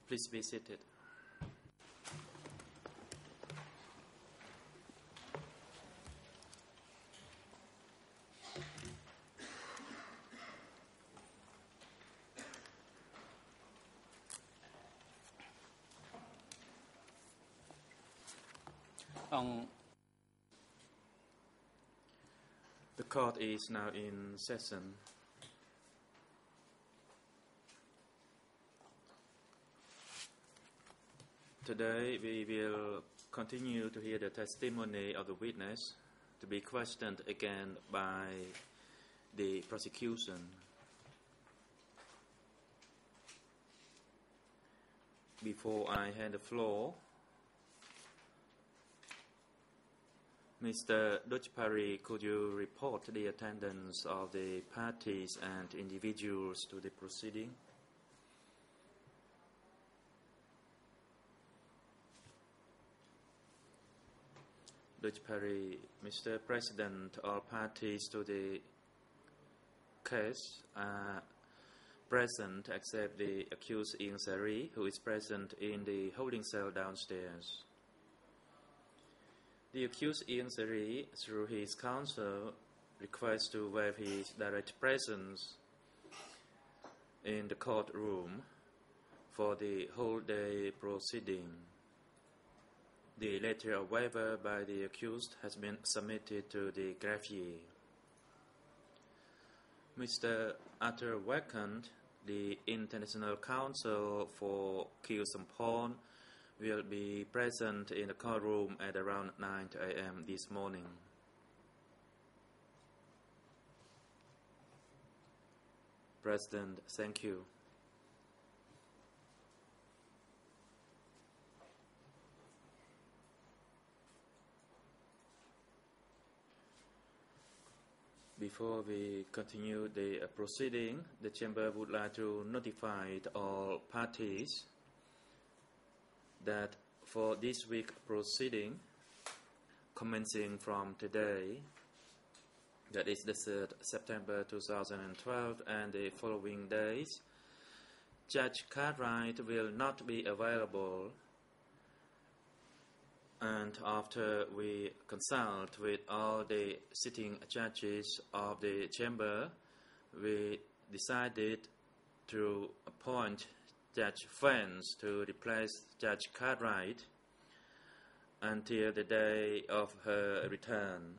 Please be seated. The court is now in session. Today we will continue to hear the testimony of the witness to be questioned again by the prosecution. Before I hand the floor, Mr. Evidentiary, could you report the attendance of the parties and individuals to the proceeding? Evidentiary, Mr. President, all parties to the case are present except the accused Ieng Sary, who is present in the holding cell downstairs. The accused Ieng Sary, through his counsel, requests to waive his direct presence in the courtroom for the whole day proceeding. The letter of waiver by the accused has been submitted to the greffier. Mr. Arthur Wackant, the international counsel for Khieu Samphan, will be present in the courtroom at around 9 a.m. this morning. President, thank you. Before we continue the proceeding, the Chamber would like to notify all parties that for this week's proceeding, commencing from today, that is the 3rd September 2012, and the following days, Judge Cartwright will not be available, and after we consult with all the sitting judges of the Chamber, we decided to appoint Judge Fens to replace Judge Cartwright until the day of her return.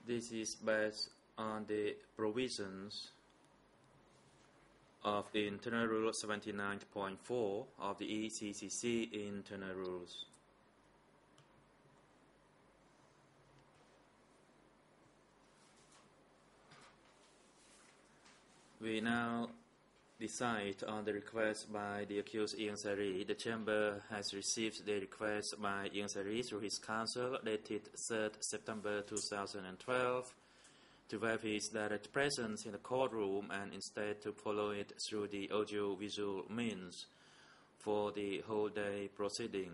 This is based on the provisions of Internal Rule 79.4 of the ECCC Internal Rules. We now decide on the request by the accused Ieng Sary. The Chamber has received the request by Ieng Sary through his counsel dated 3rd September 2012 to waive his direct presence in the courtroom and instead to follow it through the audio-visual means for the whole day proceeding.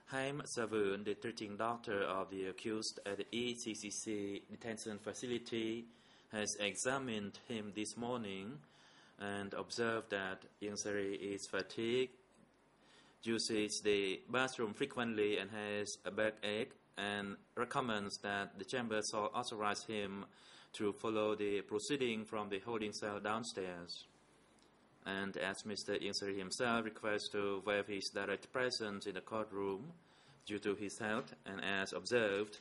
Haim Savun, the treating doctor of the accused at the ECCC detention facility, has examined him this morning and observed that Ieng Sary is fatigued, uses the bathroom frequently and has a backache, and recommends that the Chamber shall authorize him to follow the proceeding from the holding cell downstairs. And as Mr. Ieng Sary himself requests to waive his direct presence in the courtroom due to his health, and as observed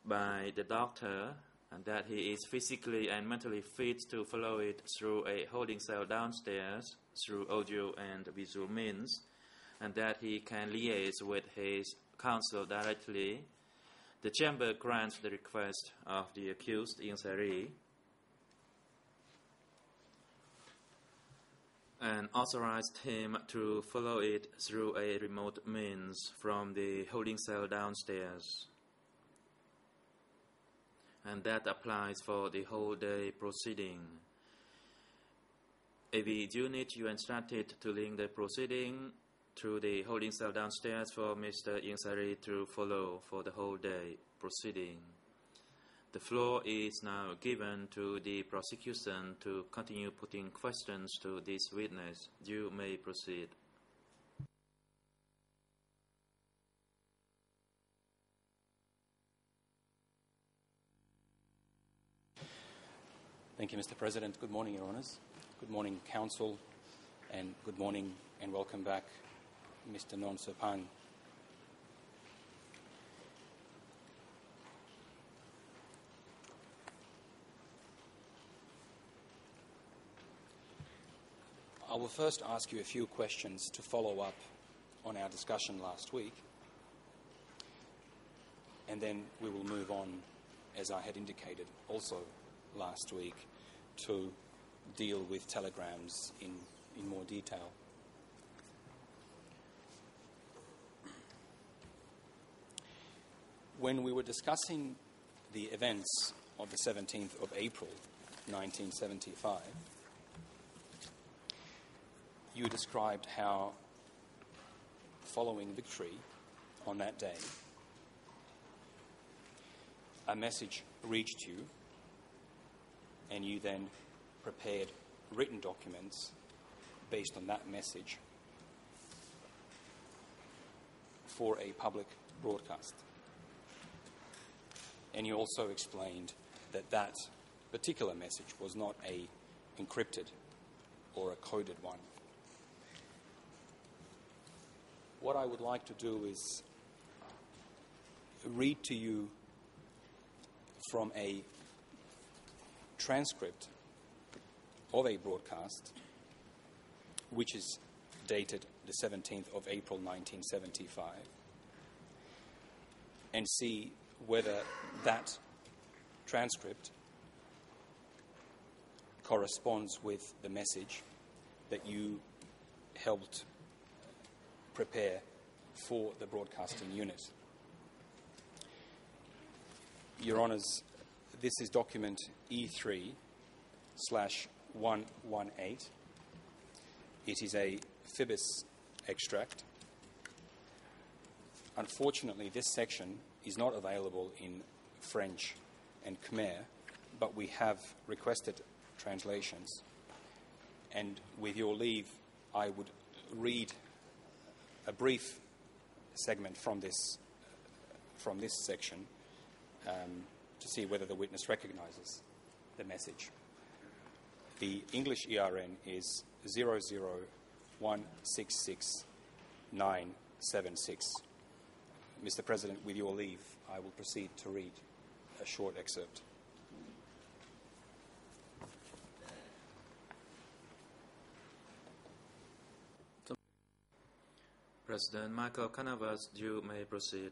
by the doctor, and that he is physically and mentally fit to follow it through a holding cell downstairs through audio and visual means, and that he can liaise with his counsel directly, the Chamber grants the request of the accused Ieng Sary and authorized him to follow it through a remote means from the holding cell downstairs. And that applies for the whole day proceeding. AV unit, you instructed to link the proceeding through the holding cell downstairs for Mr. Ieng Sary to follow for the whole day proceeding. The floor is now given to the prosecution to continue putting questions to this witness. You may proceed. Thank you, Mr. President. Good morning, Your Honours. Good morning, Council, and good morning and welcome back, Mr. Non Serpang. I will first ask you a few questions to follow up on our discussion last week, and then we will move on, as I had indicated also last week, to deal with telegrams in more detail. When we were discussing the events of the 17th of April 1975, you described how, following victory on that day, a message reached you, and you then prepared written documents based on that message for a public broadcast. And you also explained that that particular message was not a encrypted or a coded one. What I would like to do is read to you from a transcript of a broadcast which is dated the 17th of April 1975 and see whether that transcript corresponds with the message that you helped prepare for the broadcasting unit. Your Honours, this is document E3/118. It is a FIBIS extract. Unfortunately, this section is not available in French and Khmer, but we have requested translations. And with your leave, I would read a brief segment from this section to see whether the witness recognises the message. The English ERN is 00166-976. Mr. President, with your leave, I will proceed to read a short excerpt. President Michael Canavas, you may proceed.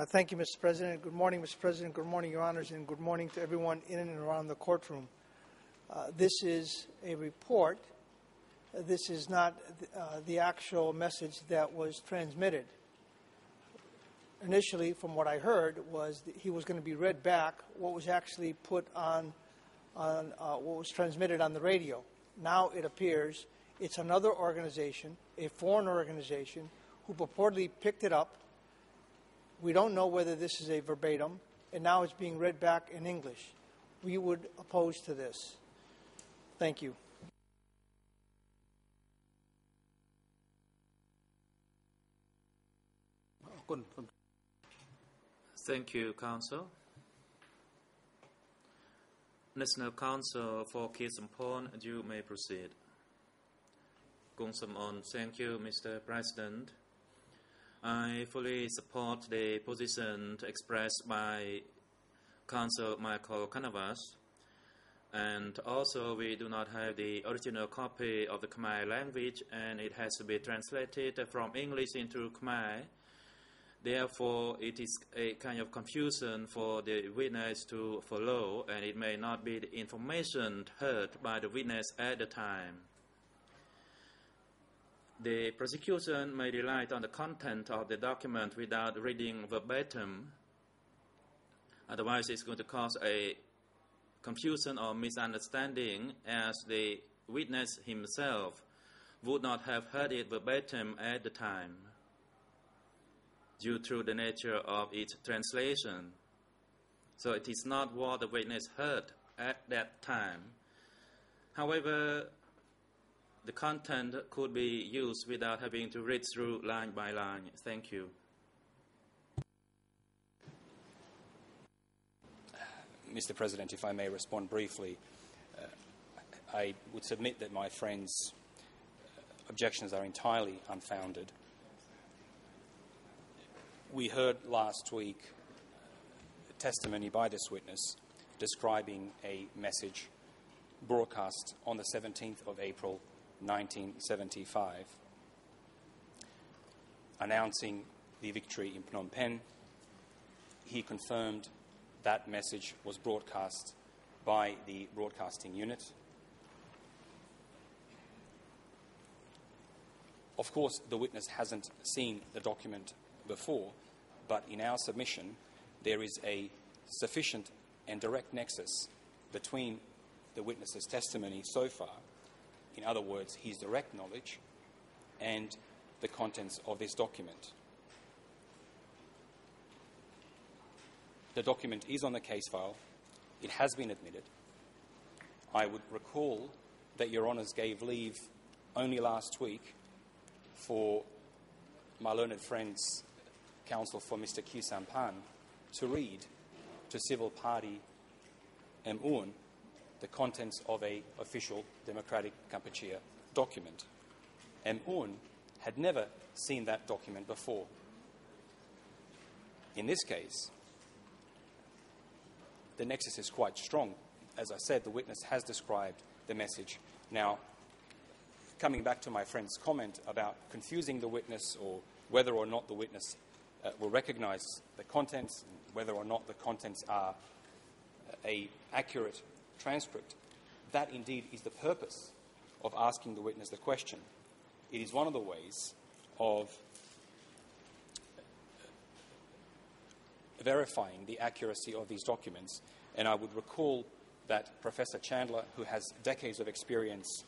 Thank you, Mr. President. Good morning, Mr. President. Good morning, Your Honors, and good morning to everyone in and around the courtroom. This is a report. This is not the actual message that was transmitted. Initially, from what I heard, was that he was going to be read back what was actually put on what was transmitted on the radio. Now it appears it's another organization, a foreign organization, who purportedly picked it up. We don't know whether this is a verbatim, and now it's being read back in English. We would oppose to this. Thank you. Thank you, Counsel. National Counsel for Kisampon, you may proceed. Kung Samon, thank you, Mr. President. I fully support the position expressed by Counsel Michael Canavas, and also we do not have the original copy of the Khmer language, and it has to be translated from English into Khmer. Therefore, it is a kind of confusion for the witness to follow, and it may not be the information heard by the witness at the time. The prosecution may rely on the content of the document without reading verbatim. Otherwise, it's going to cause a confusion or misunderstanding, as the witness himself would not have heard it verbatim at the time due to the nature of its translation. So it is not what the witness heard at that time. However, the content could be used without having to read through line by line. Thank you. Mr. President, if I may respond briefly, I would submit that my friend's objections are entirely unfounded. We heard last week testimony by this witness describing a message broadcast on the 17th of April 1975 announcing the victory in Phnom Penh. He confirmed that message was broadcast by the broadcasting unit. Of course, the witness hasn't seen the document before, but in our submission, there is a sufficient and direct nexus between the witness's testimony so far, in other words, his direct knowledge, and the contents of this document. The document is on the case file. It has been admitted. I would recall that Your Honours gave leave only last week for my learned friend's counsel for Mr. Khieu Samphan to read to civil party MUN the contents of an official Democratic Kampuchea document. MUN had never seen that document before. In this case, the nexus is quite strong. As I said, the witness has described the message. Now, coming back to my friend's comment about confusing the witness or whether or not the witness will recognise the contents, whether or not the contents are an accurate transcript, that indeed is the purpose of asking the witness the question. It is one of the ways of verifying the accuracy of these documents, and I would recall that Professor Chandler, who has decades of experience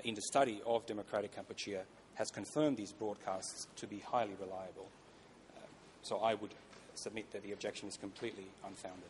in the study of democratic Kampuchea, has confirmed these broadcasts to be highly reliable. So I would submit that the objection is completely unfounded.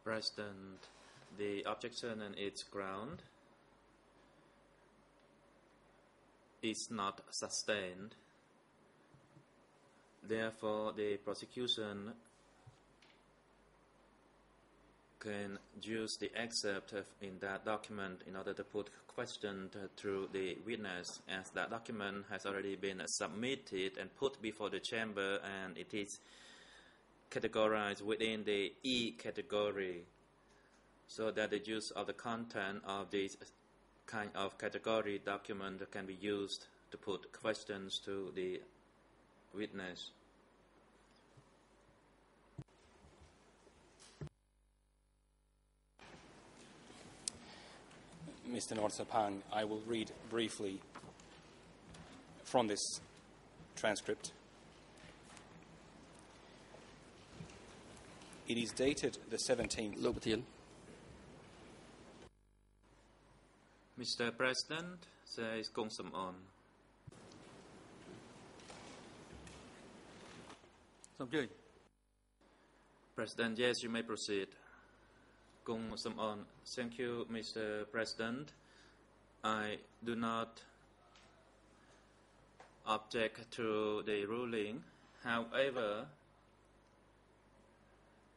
President, the objection and its ground is not sustained. Therefore, the prosecution can use the excerpt in that document in order to put question to the witness, as that document has already been submitted and put before the chamber, and it is categorized within the E category, so that the use of the content of this kind of category document can be used to put questions to the witness. Mr. Norsapang, I will read briefly from this transcript. It is dated the 17th. លោកប្រធាន Mr. President, says Kong Sam-on. សូមអញ្ជើញ President, yes, you may proceed. Kong Sam-on. Thank you, Mr. President. I do not object to the ruling. However,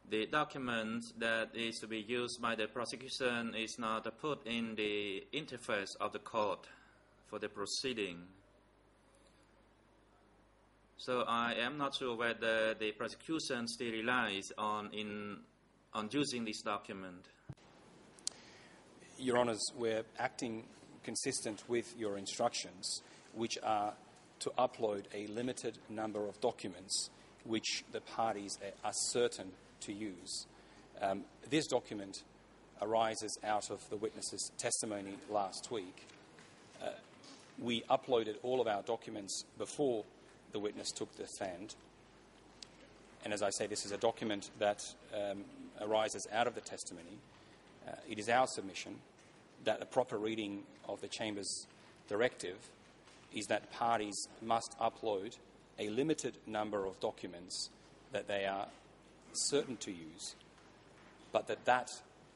the document that is to be used by the prosecution is not put in the interface of the court for the proceeding. So I am not sure whether the prosecution still relies on using this document. Your Honours, we're acting consistent with your instructions, which are to upload a limited number of documents which the parties are certain to use. This document arises out of the witness's testimony last week. We uploaded all of our documents before the witness took the stand. And as I say, this is a document that arises out of the testimony. It is our submission that a proper reading of the Chamber's directive is that parties must upload a limited number of documents that they are certain to use, but that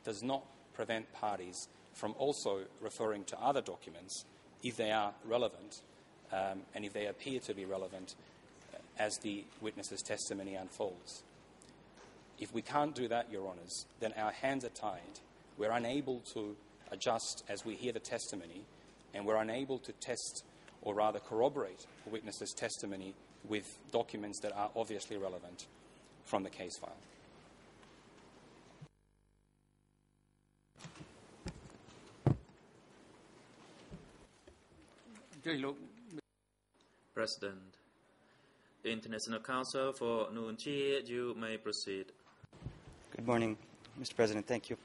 does not prevent parties from also referring to other documents if they are relevant and if they appear to be relevant as the witness's testimony unfolds. If we can't do that, Your Honours, then our hands are tied. We're unable to adjust as we hear the testimony, and we're unable to test or rather corroborate a witness's testimony with documents that are obviously relevant from the case file. President, International Council for Nuon Chea, you may proceed. Good morning, Mr. President. Thank you.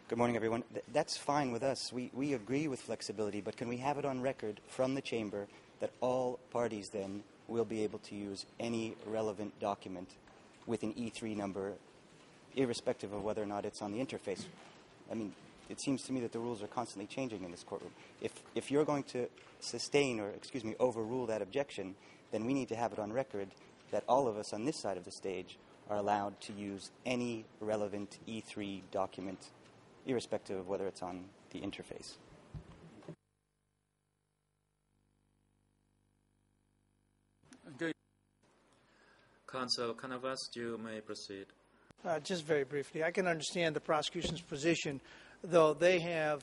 Good morning, everyone. That's fine with us. We agree with flexibility, but can we have it on record from the Chamber that all parties then will be able to use any relevant document with an E3 number, irrespective of whether or not it's on the interface? I mean, it seems to me that the rules are constantly changing in this courtroom. If you're going to sustain or, overrule that objection, then we need to have it on record that all of us on this side of the stage are allowed to use any relevant E3 document, irrespective of whether it's on the interface. Counsel Kanavas, you may proceed. Just very briefly, I can understand the prosecution's position, though they have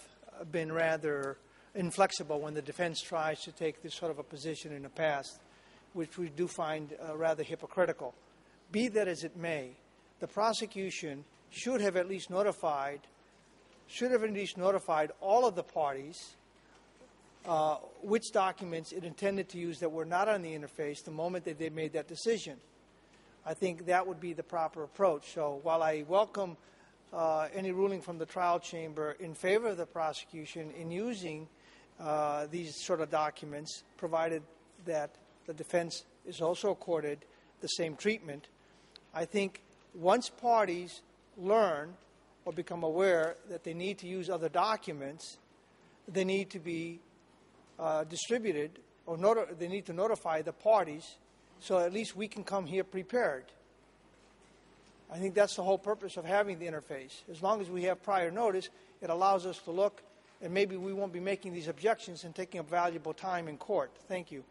been rather inflexible when the defense tries to take this sort of a position in the past, which we do find rather hypocritical. Be that as it may, the prosecution should have at least notified all of the parties which documents it intended to use that were not on the interface the moment that they made that decision. I think that would be the proper approach. So while I welcome any ruling from the trial chamber in favor of the prosecution in using these sort of documents, provided that the defense is also accorded the same treatment, I think once parties learn or become aware that they need to use other documents, they need to be distributed or they need to notify the parties so at least we can come here prepared. I think that's the whole purpose of having the interface. As long as we have prior notice, it allows us to look, and maybe we won't be making these objections and taking up valuable time in court. Thank you.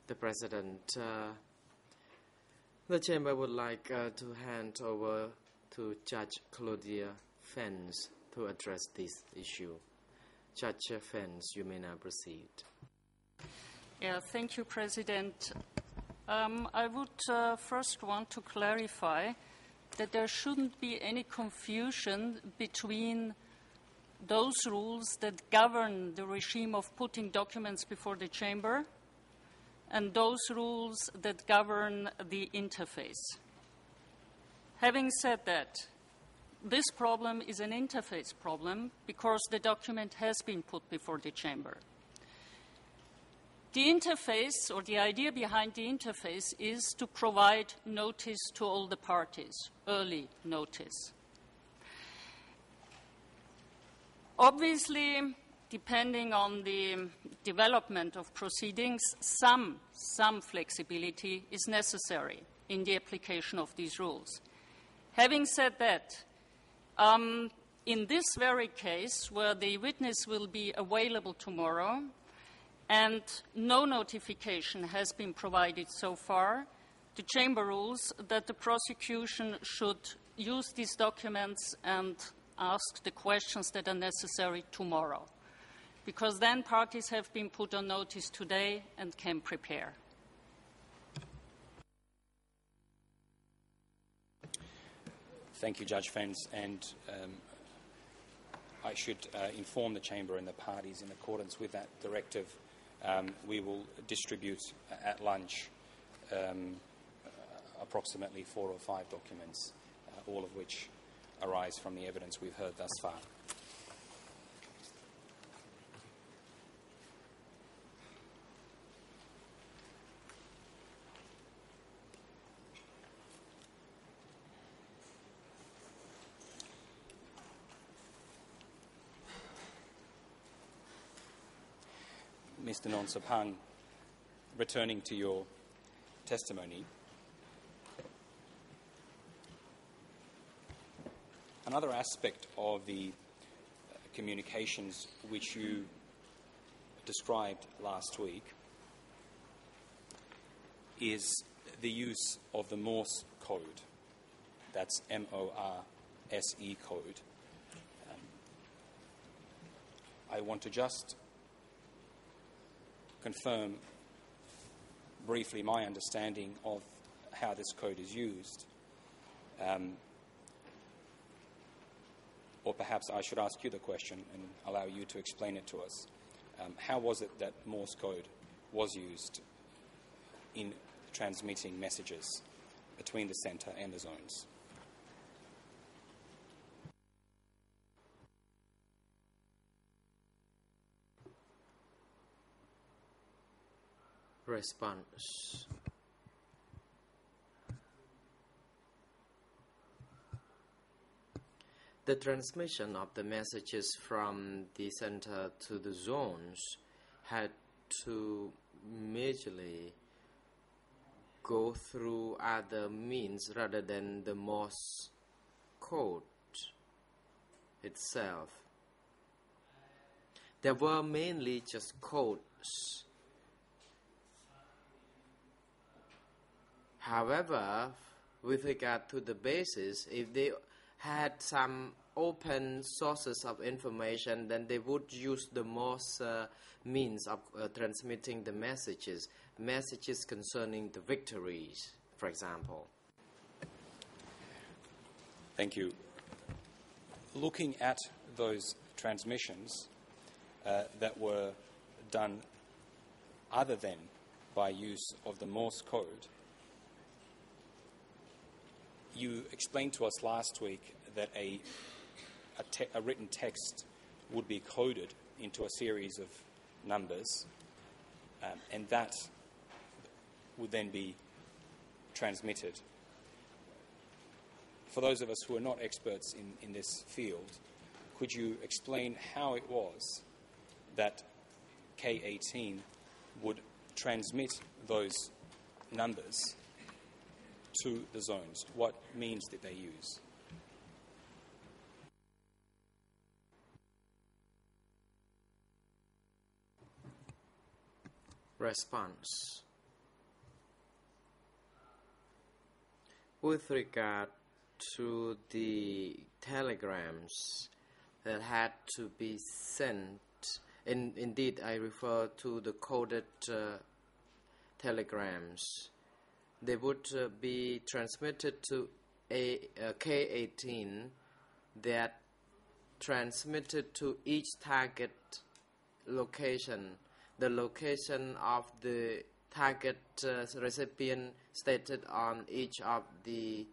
The President, the Chamber would like to hand over to Judge Claudia Fens to address this issue. Judge Fens, you may now proceed. Yeah, thank you, President. I would first want to clarify that there shouldn't be any confusion between those rules that govern the regime of putting documents before the Chamber and those rules that govern the interface. Having said that, this problem is an interface problem because the document has been put before the Chamber. The interface, or the idea behind the interface, is to provide notice to all the parties, early notice. Obviously, depending on the development of proceedings, some flexibility is necessary in the application of these rules. Having said that, in this very case, where the witness will be available tomorrow and no notification has been provided so far, the Chamber rules that the prosecution should use these documents and ask the questions that are necessary tomorrow, because then parties have been put on notice today and can prepare. Thank you, Judge Fens, and I should inform the Chamber and the parties in accordance with that directive. We will distribute at lunch approximately 4 or 5 documents, all of which arise from the evidence we've heard thus far. Mr. Nonsapang, returning to your testimony, another aspect of the communications which you described last week is the use of the Morse code. That's M-O-R-S-E code. I want to just confirm briefly my understanding of how this code is used. Or perhaps I should ask you the question and allow you to explain it to us. How was it that Morse code was used in transmitting messages between the centre and the zones? Response. The transmission of the messages from the center to the zones had to majorly go through other means rather than the Morse code itself. There were mainly just codes. However, with regard to the basis, if they had some open sources of information, then they would use the Morse means of transmitting the messages concerning the victories, for example. Thank you. Looking at those transmissions that were done other than by use of the Morse code, you explained to us last week that a written text would be coded into a series of numbers, and that would then be transmitted. For those of us who are not experts in this field, could you explain how it was that K18 would transmit those numbers to the zones? What means did they use? Response. With regard to the telegrams that had to be sent, indeed I refer to the coded telegrams. They would be transmitted to a K-18 that transmitted to each target location. The location of the target recipient stated on each of the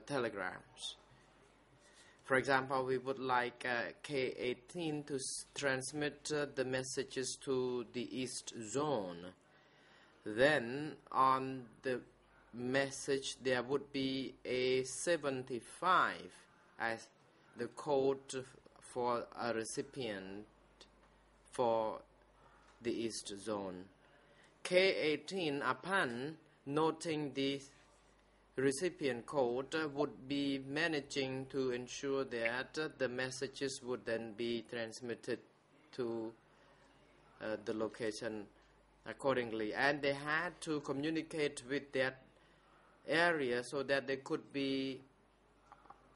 telegrams. For example, we would like K-18 to transmit the messages to the East Zone. Then on the message there would be a 75 as the code for a recipient for the East Zone. K-18, upon noting the recipient code, would be managing to ensure that the messages would then be transmitted to the location accordingly. And they had to communicate with that area so that they could be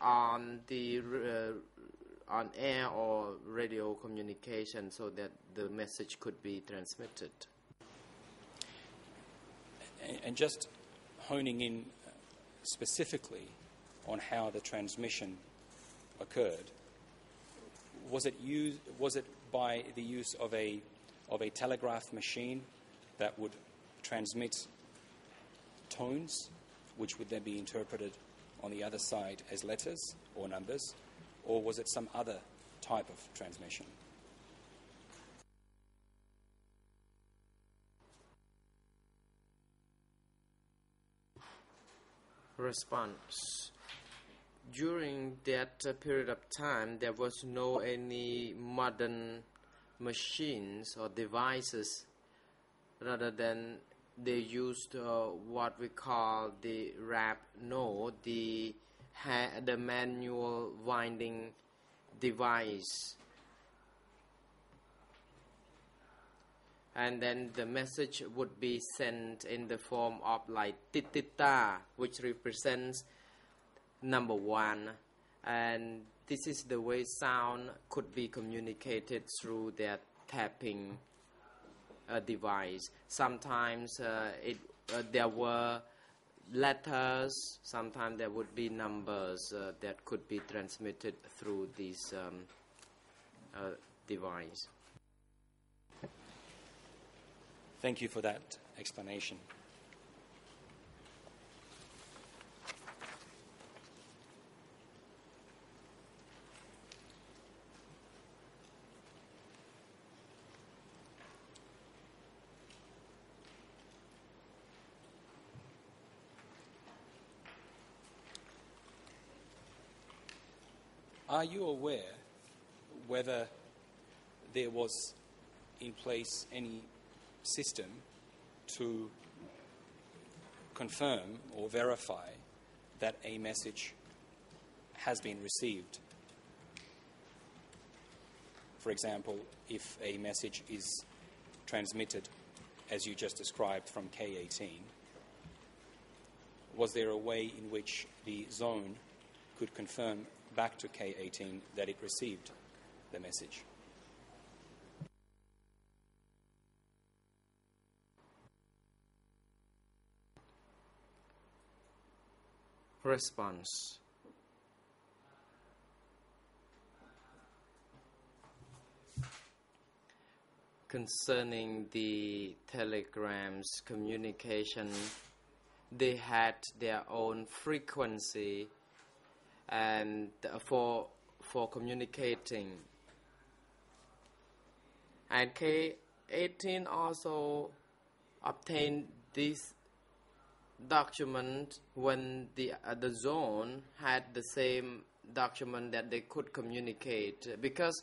on the on air or radio communication so that the message could be transmitted. And just honing in specifically on how the transmission occurred, was it by the use of a telegraph machine that would transmit tones, which would then be interpreted on the other side as letters or numbers, or was it some other type of transmission? Response. During that period of time, there was no any modern machines or devices. Rather than they used what we call the wrap node, the manual winding device. And then the message would be sent in the form of like titita, which represents number 1. And this is the way sound could be communicated through that tapping device. Sometimes there were letters, sometimes there would be numbers that could be transmitted through this device. Thank you for that explanation. Are you aware whether there was in place any system to confirm or verify that a message has been received? For example, if a message is transmitted, as you just described, from K-18, was there a way in which the zone could confirm back to K-18 that it received the message? Response. Concerning the telegrams communication, they had their own frequency and for communicating. And K-18 also obtained this document when the zone had the same document that they could communicate, because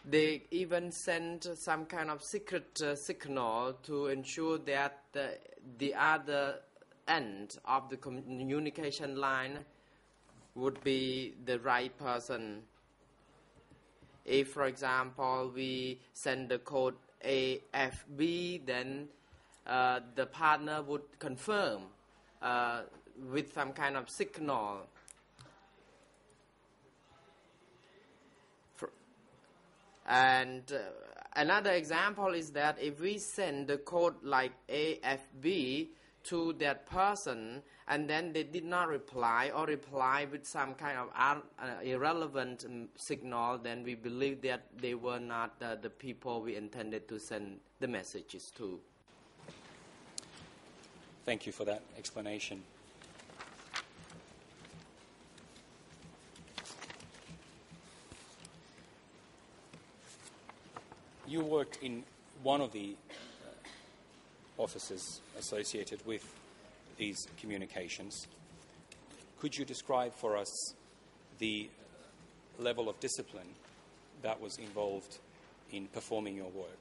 they even sent some kind of secret signal to ensure that the other end of the communication line would be the right person. If, for example, we send the code AFB, then the partner would confirm with some kind of signal. And another example is that if we send the code like AFB to that person and then they did not reply or reply with some kind of irrelevant signal, then we believe that they were not the people we intended to send the messages to. Thank you for that explanation. You worked in one of the offices associated with these communications. Could you describe for us the level of discipline that was involved in performing your work?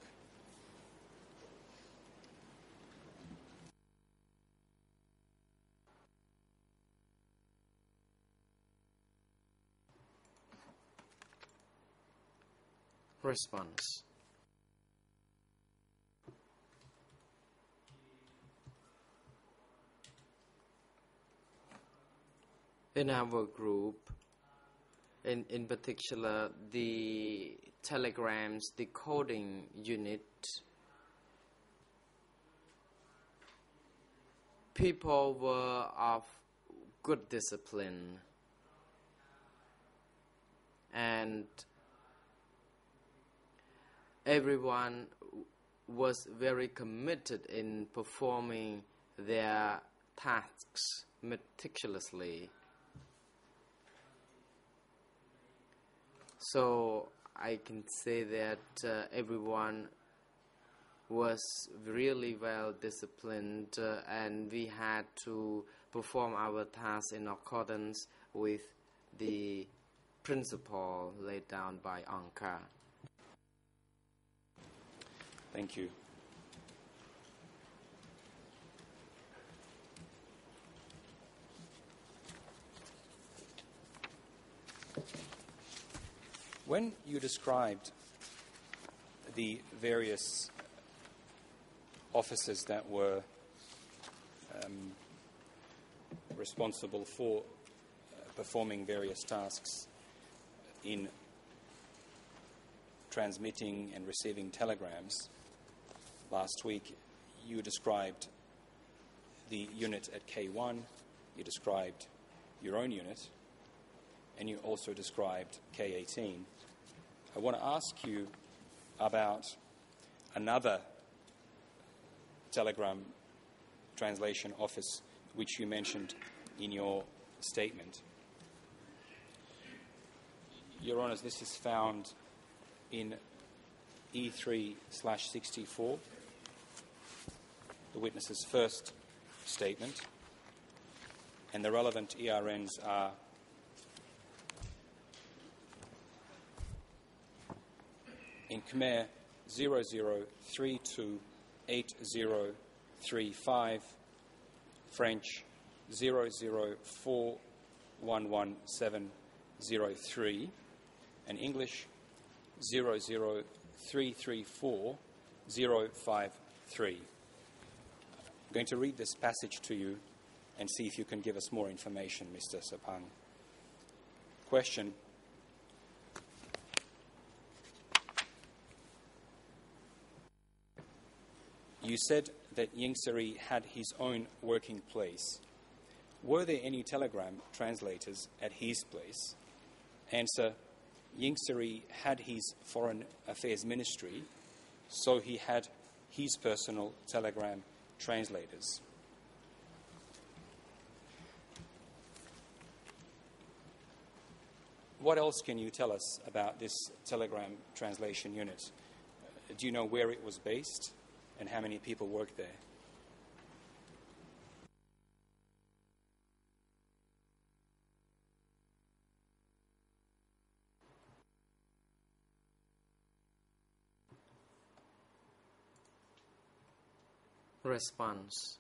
Response. In our group, in particular, the telegrams decoding unit, people were of good discipline and everyone was very committed in performing their tasks meticulously. So I can say that everyone was really well disciplined and we had to perform our tasks in accordance with the principle laid down by Angkar. Thank you. When you described the various officers that were responsible for performing various tasks in transmitting and receiving telegrams, last week you described the unit at K1, you described your own unit, and you also described K18. I want to ask you about another telegram translation office which you mentioned in your statement. Your Honours, this is found in E3/64, the witness's first statement, and the relevant ERNs are in Khmer 00328035, French 004111703, and English 0033405. I'm going to read this passage to you and see if you can give us more information, Mr. Sapang. Question. You said that Ying Seri had his own working place. Were there any telegram translators at his place? Answer. Ying Seri had his Foreign Affairs Ministry, so he had his personal telegram translators. What else can you tell us about this telegram translation unit? Do you know where it was based and how many people worked there? Response.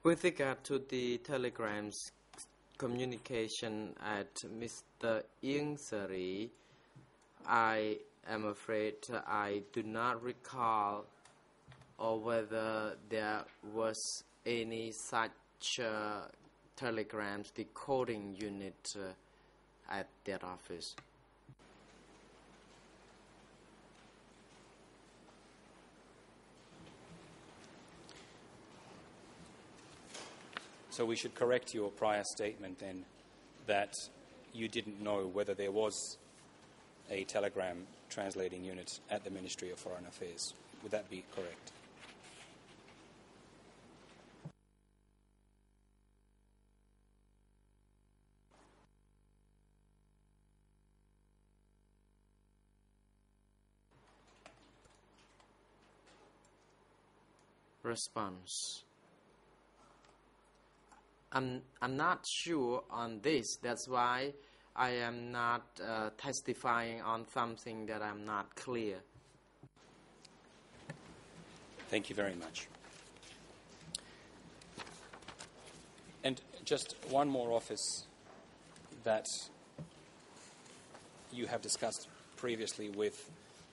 With regard to the telegrams communication at Mr. Ieng Seri, I am afraid I do not recall or whether there was any such telegrams decoding unit at that office. So we should correct your prior statement then that you didn't know whether there was a telegram translating unit at the Ministry of Foreign Affairs. Would that be correct? Response. I'm not sure on this. That's why I am not testifying on something that I'm not clear. Thank you very much. And just one more office that you have discussed previously with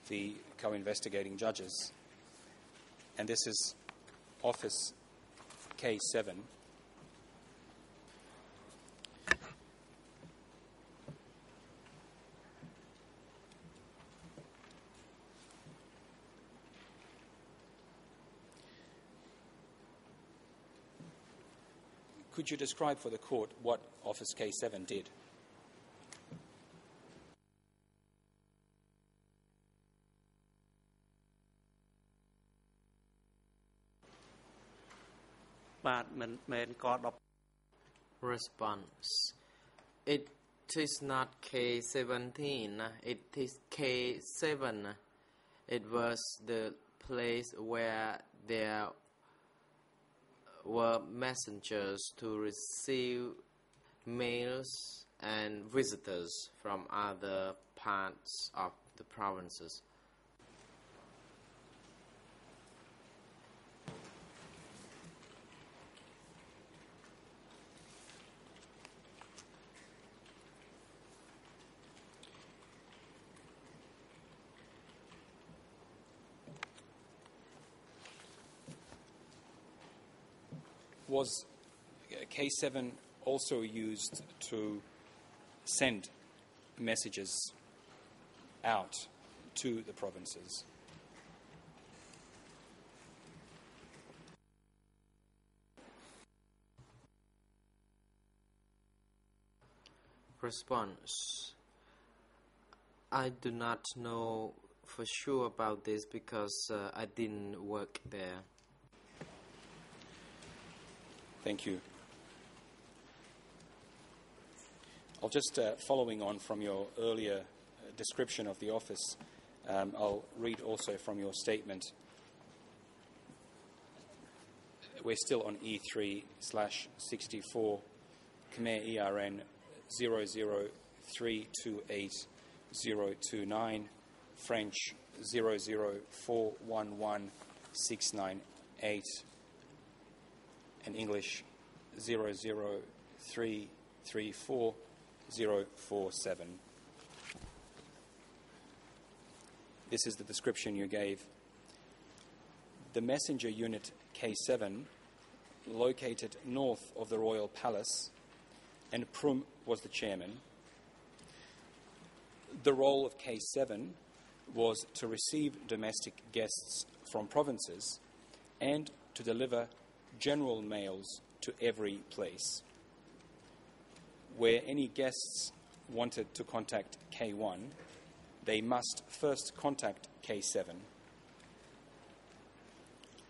the co-investigating judges, and this is Office K7. Could you describe for the court what Office K7 did? Response. It is not K17, it is K7. It was the place where there were messengers to receive mails and visitors from other parts of the provinces. Was K7 also used to send messages out to the provinces? Response. I do not know for sure about this because I didn't work there. Thank you. I'll just, following on from your earlier description of the office, I'll read also from your statement. We're still on E3/64, Khmer ERN 003280029, French 004116998, and English 0033447. This is the description you gave. The messenger unit K7, located north of the Royal Palace, and Prum was the chairman. The role of K7 was to receive domestic guests from provinces and to deliver general mails to every place. Where any guests wanted to contact K1, they must first contact K7.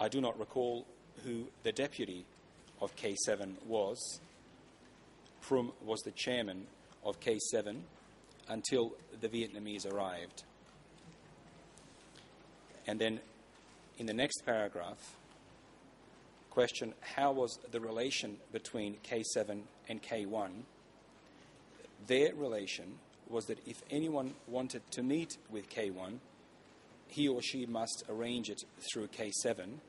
I do not recall who the deputy of K7 was. Prum was the chairman of K7 until the Vietnamese arrived. And then in the next paragraph, question, how was the relation between K7 and K1? Their relation was that if anyone wanted to meet with K1, he or she must arrange it through K7,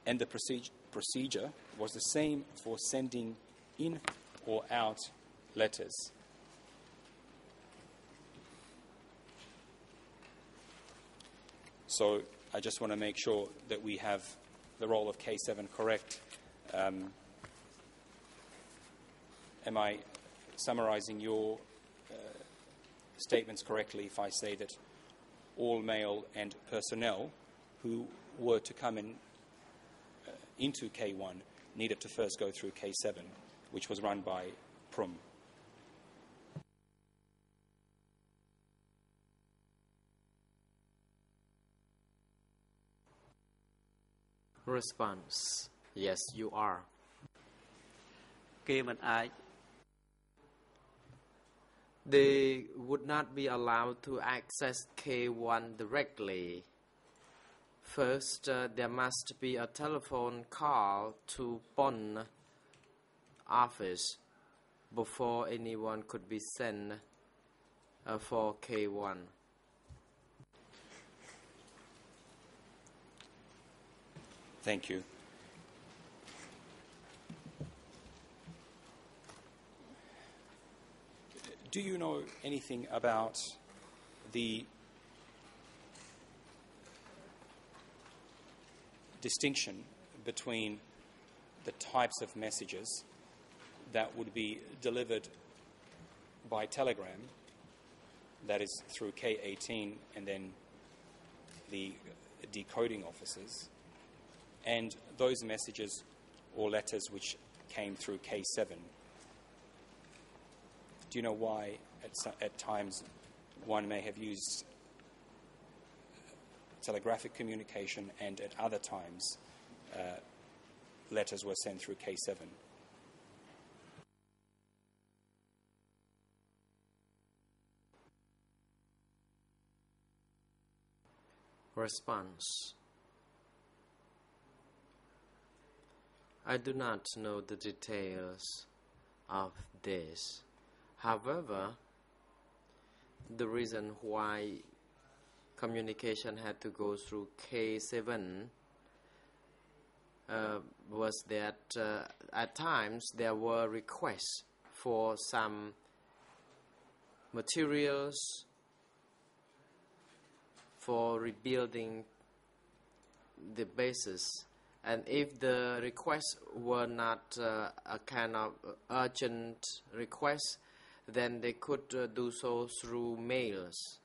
and the procedure was the same for sending in or out letters. So I just want to make sure that we have the role of K7 correct. Am I summarising your statements correctly if I say that all male and personnel who were to come into K1 needed to first go through K7, which was run by PRUM? Response: Yes, you are. គេមិនអាច They would not be allowed to access K1 directly. First, there must be a telephone call to PON office before anyone could be sent for K1. Thank you. Do you know anything about the distinction between the types of messages that would be delivered by telegram, that is through K18 and then the decoding offices, and those messages or letters which came through K7? Do you know why at times one may have used telegraphic communication and at other times letters were sent through K7? Response: I do not know the details of this. However, the reason why communication had to go through K7 was that at times there were requests for some materials for rebuilding the bases, and if the requests were not a kind of urgent request, then they could do so through mails.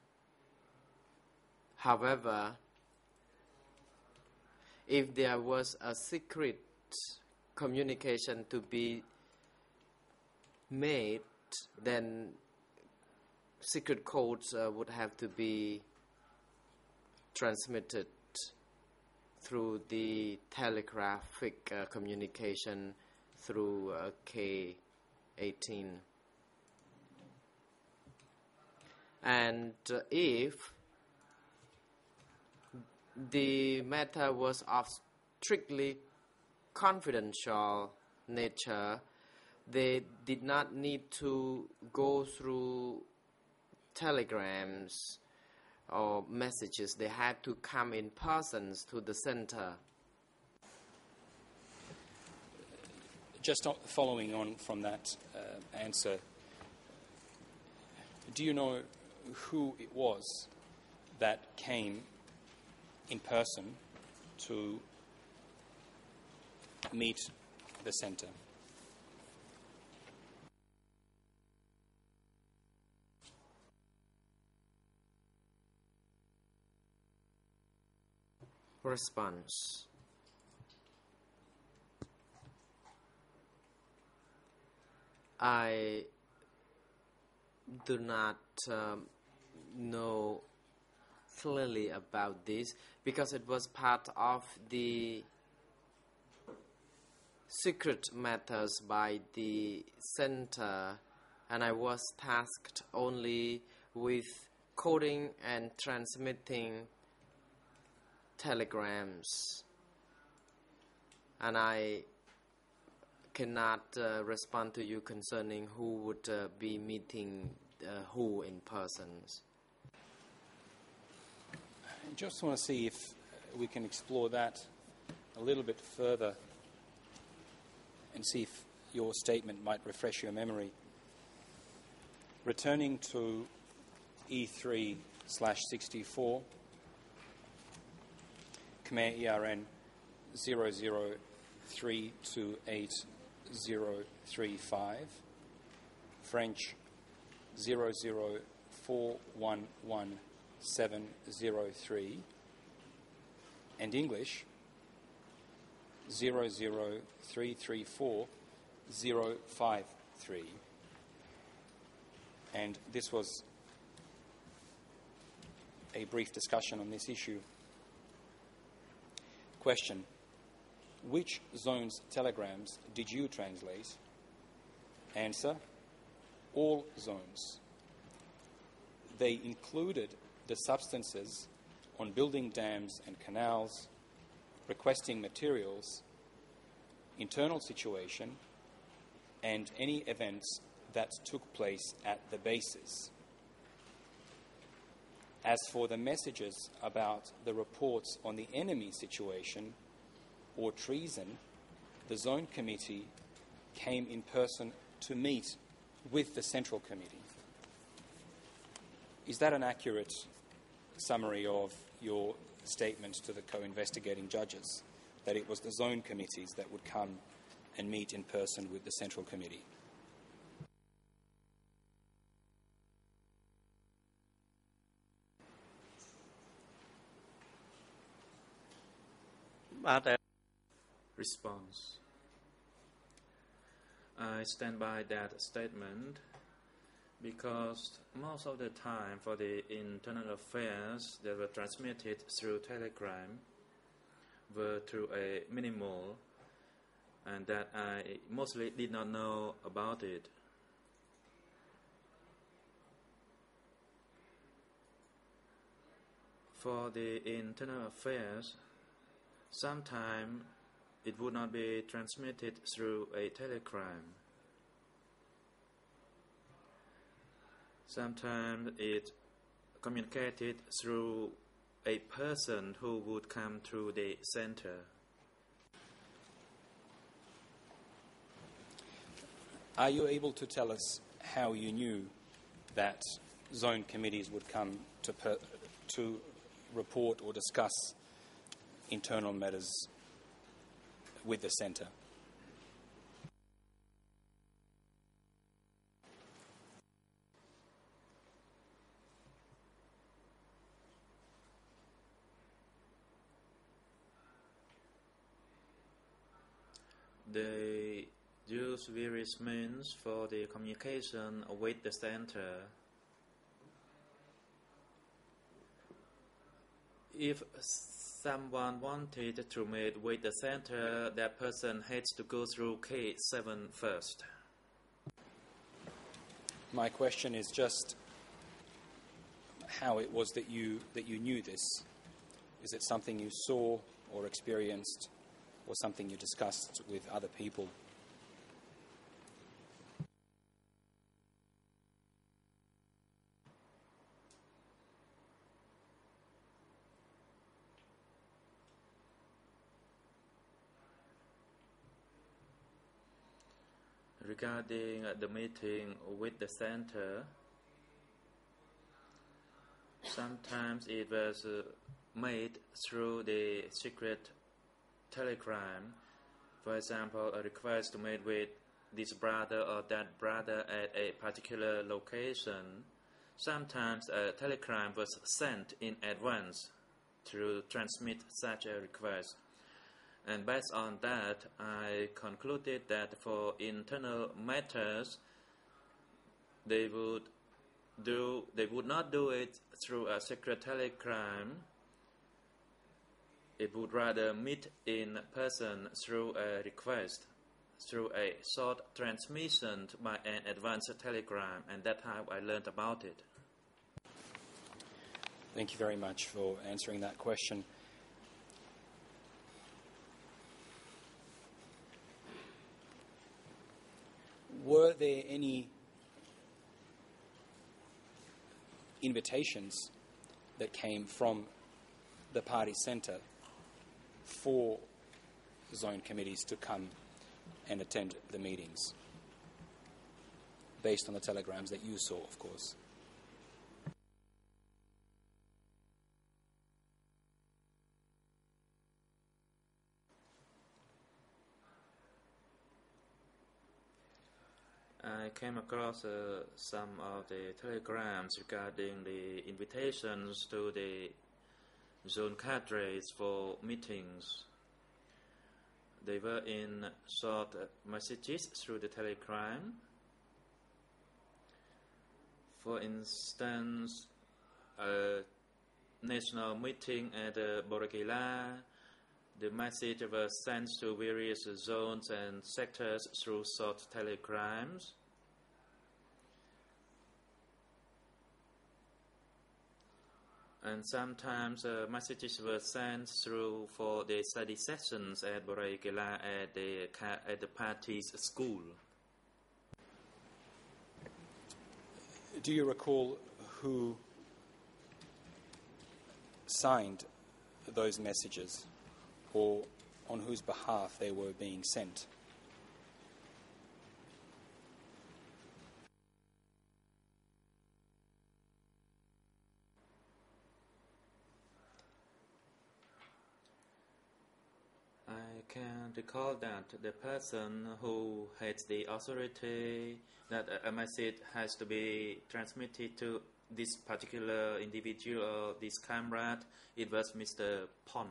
However, if there was a secret communication to be made, then secret codes would have to be transmitted through the telegraphic communication through K18. And if the matter was of strictly confidential nature, they did not need to go through telegrams or messages. They had to come in person to the center. Just following on from that answer, do you know who it was that came in person to meet the center? Response: I do not know clearly about this because it was part of the secret matters by the center, and I was tasked only with coding and transmitting telegrams, and I cannot respond to you concerning who would be meeting who in persons. I just want to see if we can explore that a little bit further and see if your statement might refresh your memory. Returning to E3/64, Khmer ERN 00328035, French 00411703, and English 00334-053. And this was a brief discussion on this issue. Question: which zones' telegrams did you translate? Answer: all zones. They included the substances on building dams and canals, requesting materials, internal situation, and any events that took place at the bases. As for the messages about the reports on the enemy situation or treason, the Zone Committee came in person to meet with the Central Committee. Is that an accurate summary of your statement to the co-investigating judges, that it was the Zone Committees that would come and meet in person with the Central Committee? Response: I stand by that statement because most of the time for the internal affairs that were transmitted through telegram were through a minimal, and that I mostly did not know about it. For the internal affairs, sometimes it would not be transmitted through a telegram. Sometimes it communicated through a person who would come to the center. Are you able to tell us how you knew that zone committees would come to report or discuss internal matters with the centre? They use various means for the communication with the center. If someone wanted to meet with the center, that person had to go through K7 first. My question is just how it was that you knew this. Is it something you saw or experienced, or something you discussed with other people? Regarding the meeting with the center, sometimes it was made through the secret telegram. For example, a request to meet with this brother or that brother at a particular location. Sometimes a telegram was sent in advance to transmit such a request. And based on that, I concluded that for internal matters, they would not do it through a secret telegram. It would rather meet in person through a request, through a short transmission by an advanced telegram, and that's how I learned about it. Thank you very much for answering that question. Were there any invitations that came from the party centre for zone committees to come and attend the meetings, based on the telegrams that you saw, of course? I came across some of the telegrams regarding the invitations to the zone cadres for meetings. They were in short messages through the telegram. For instance, a national meeting at Boragila, the message was sent to various zones and sectors through short telegrams. And sometimes messages were sent through for the study sessions at Boragila at the party's school. Do you recall who signed those messages, or on whose behalf they were being sent? I can recall that the person who had the authority that a message has to be transmitted to this particular individual or this comrade, it was Mr. Pon.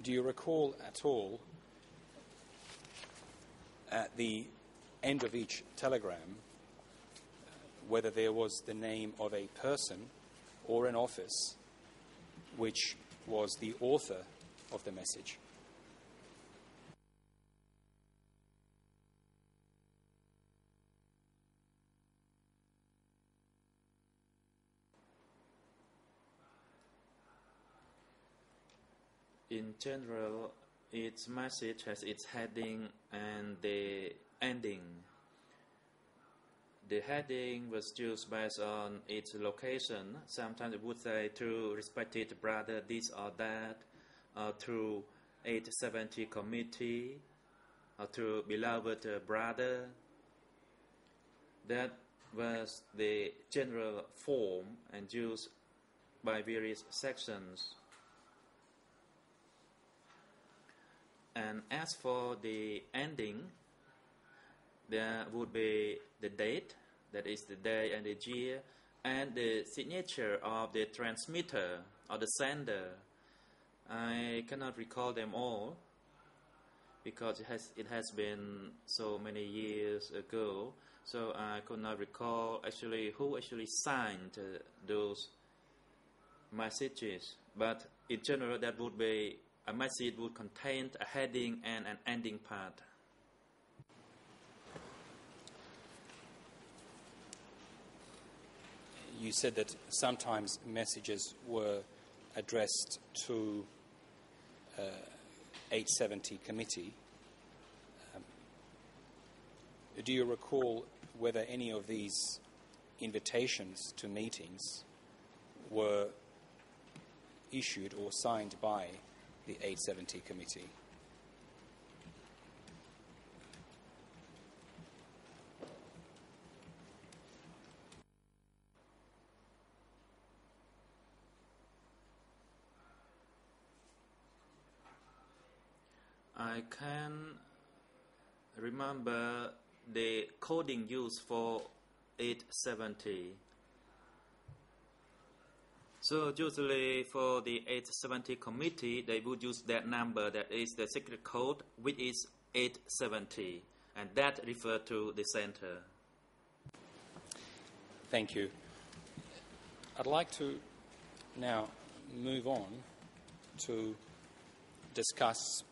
Do you recall at all, at the end of each telegram, whether there was the name of a person or an office which was the author of the message? In general, its message has its heading and the ending. The heading was used based on its location. Sometimes it would say to respected brother this or that, or to 870 committee, or to beloved brother. That was the general form and used by various sections. And as for the ending, there would be the date, that is the day and the year, and the signature of the transmitter or the sender. I cannot recall them all because it has been so many years ago, so I could not recall who actually signed those messages. But in general, that would be a message would contain a heading and an ending part. You said that sometimes messages were addressed to 870 committee. Do you recall whether any of these invitations to meetings were issued or signed by the 870 committee? I can remember the coding used for 870. So usually for the 870 committee, they would use that number, that is the secret code, which is 870, and that refers to the center. Thank you. I'd like to now move on to discuss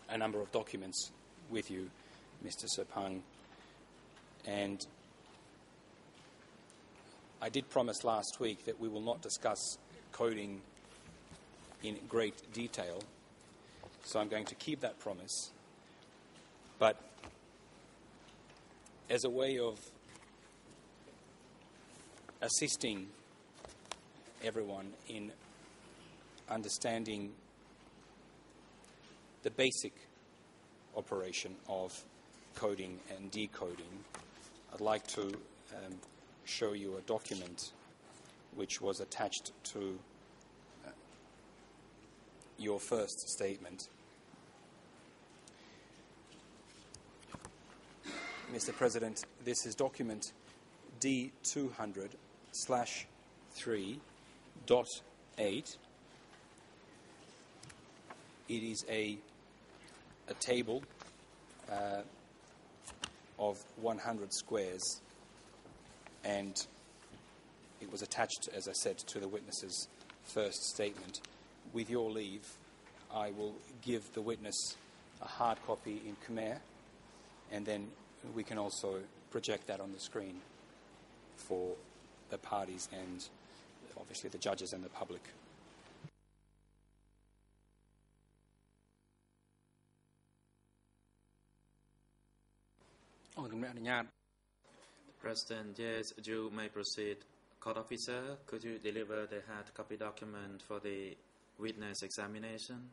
a number of documents with you, Mr. Serpang. And I did promise last week that we will not discuss coding in great detail, so I'm going to keep that promise. But as a way of assisting everyone in understanding the basic operation of coding and decoding, I'd like to show you a document which was attached to your first statement. Mr. President, this is document D200/3.8. It is a table of 100 squares, and it was attached, as I said, to the witness's first statement. With your leave, I will give the witness a hard copy in Khmer, and then we can also project that on the screen for the parties and obviously the judges and the public. President, yes, you may proceed. Court officer, could you deliver the hard copy document for the witness examination?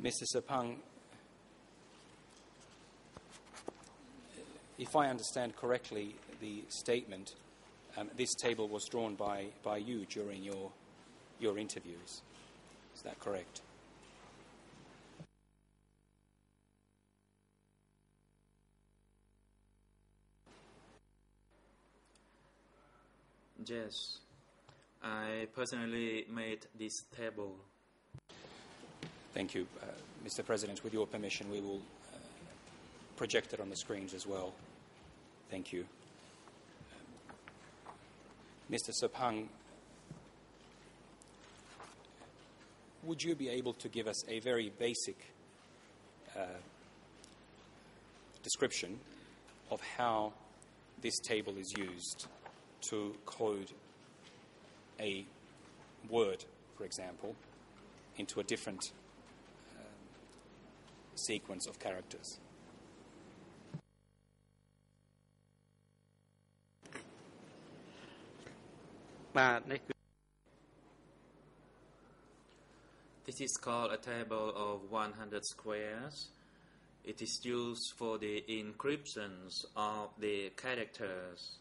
Mr. Sapang, if I understand correctly the statement, this table was drawn by you during your interviews. Is that correct? Yes, I personally made this table. Thank you. Mr. President, with your permission, we will project it on the screens as well. Thank you. Mr. Sapang, would you be able to give us a very basic description of how this table is used to code a word, for example, into a different sequence of characters? This is called a table of 100 squares. It is used for the encryptions of the characters.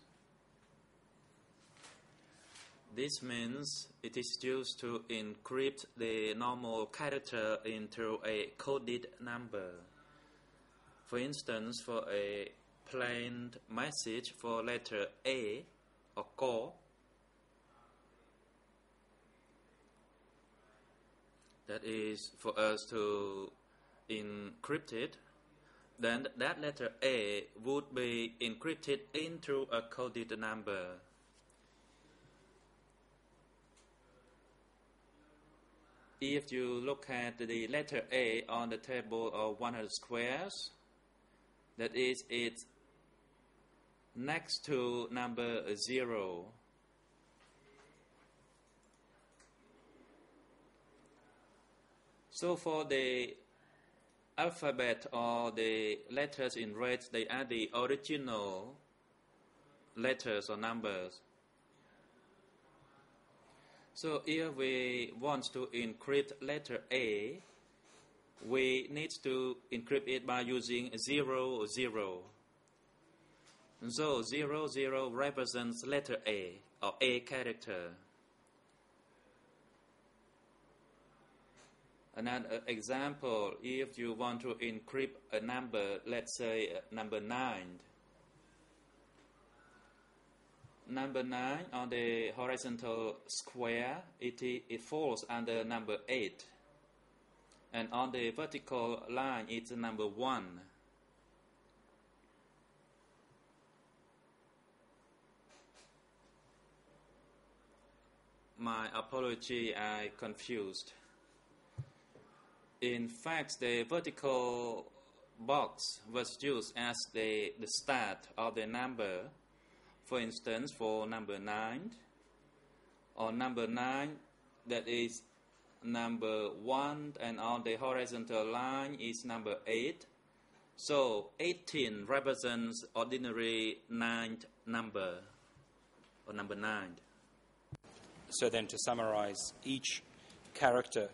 This means it is used to encrypt the normal character into a coded number. For instance, for a plain message for letter A or ko, that is for us to encrypt it, then that letter A would be encrypted into a coded number. If you look at the letter A on the table of 100 squares, that is, it's next to number 0. So for the alphabet or the letters in red, they are the original letters or numbers. So if we want to encrypt letter A, we need to encrypt it by using 0, 0. So 0, 0 represents letter A or A character. Another example, if you want to encrypt a number, let's say number 9. Number 9 on the horizontal square, it falls under number 8. And on the vertical line, it's number 1. My apology, I confused. In fact, the vertical box was used as the start of the number. For instance, for number 9, or number 9, that is number 1, and on the horizontal line is number 8. So 18 represents ordinary 9th number, or number 9. So then, to summarize, each character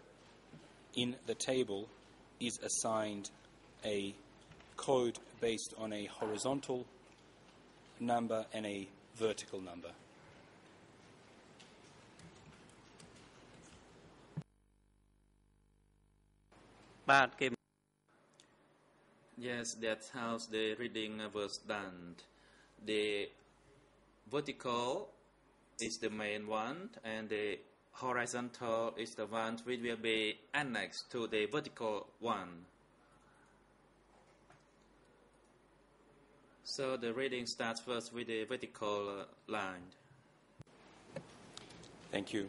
in the table is assigned a code based on a horizontal number and a vertical number. បាទគេ Yes, that's how the reading was done. The vertical is the main one, and the horizontal is the one which will be annexed to the vertical one. So the reading starts first with the vertical line. Thank you.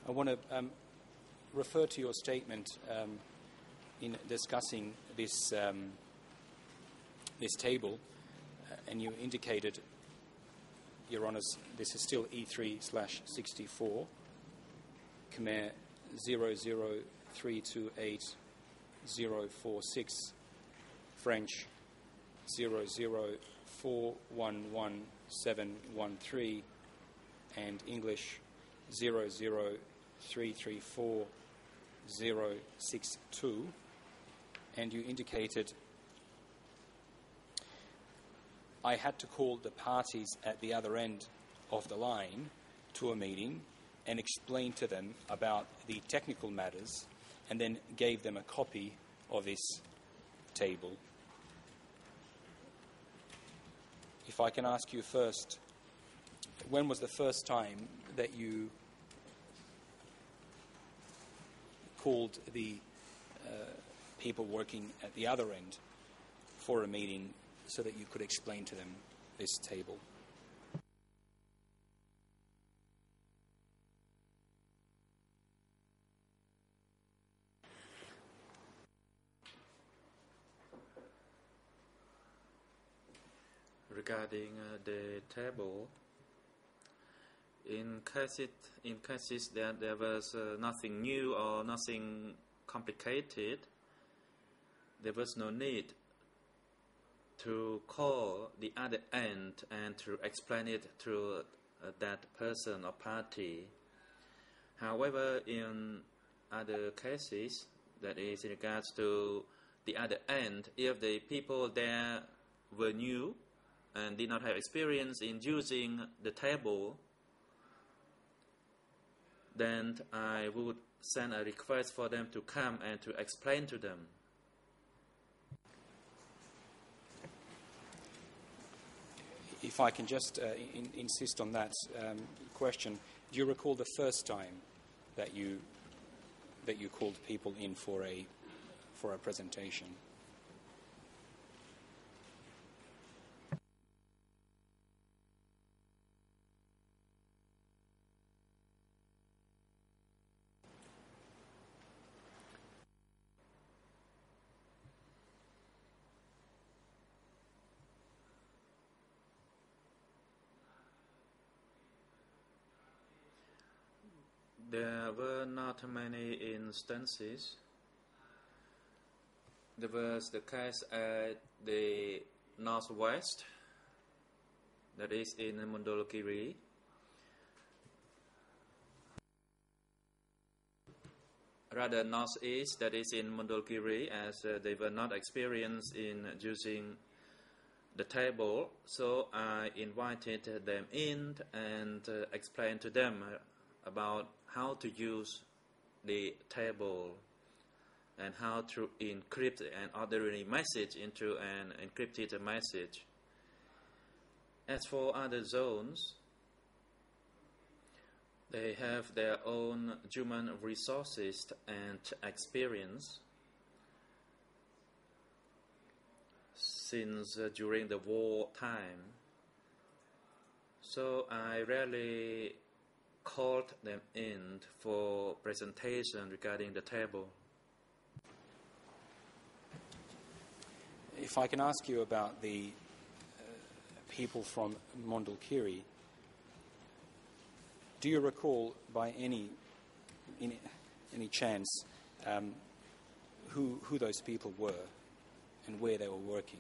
I want to refer to your statement in discussing this this table, and you indicated, Your Honours, this is still E3/64, Khmer 00328-046, French 004111713, and English 00334-062, and you indicated I had to call the parties at the other end of the line to a meeting and explain to them about the technical matters, and then gave them a copy of this table. If I can ask you first, when was the first time that you called the people working at the other end for a meeting so that you could explain to them this table? Regarding the table, in cases that there was nothing new or nothing complicated, there was no need to call the other end and to explain it to that person or party. However, in other cases, that is in regards to the other end, if the people there were new and did not have experience in using the table, then I would send a request for them to come and to explain to them. If I can just insist on that question, do you recall the first time that you called people in for a presentation? There were not many instances. There was the case at the northwest, that is in Mondulkiri. Rather northeast, that is in Mondulkiri, as they were not experienced in using the table. So I invited them in and explained to them about how to use the table and how to encrypt an ordinary message into an encrypted message. As for other zones, they have their own human resources and experience. Since during the war time, so I rarely called them in for presentation regarding the table. If I can ask you about the people from Mondulkiri, do you recall by any chance who those people were and where they were working?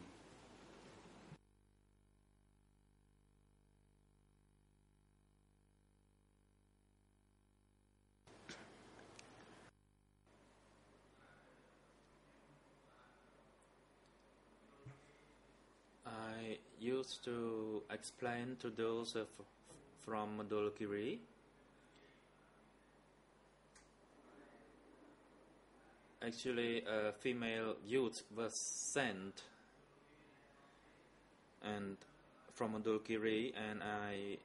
used to explain to those from Dolokiri. Actually, a female youth was sent and from Dolokiri, and I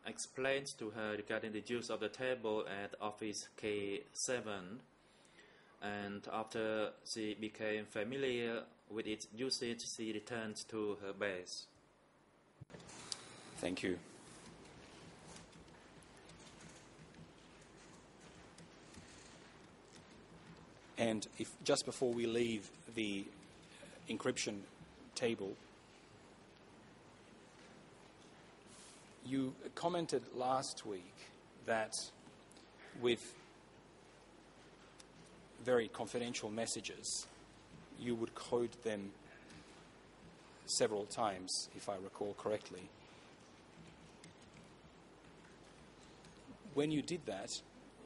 explained to her regarding the use of the table at office K7, and after she became familiar with its usage, she returned to her base. Thank you. And if just before we leave the encryption table, you commented last week that with very confidential messages, you would code them several times, if I recall correctly. When you did that,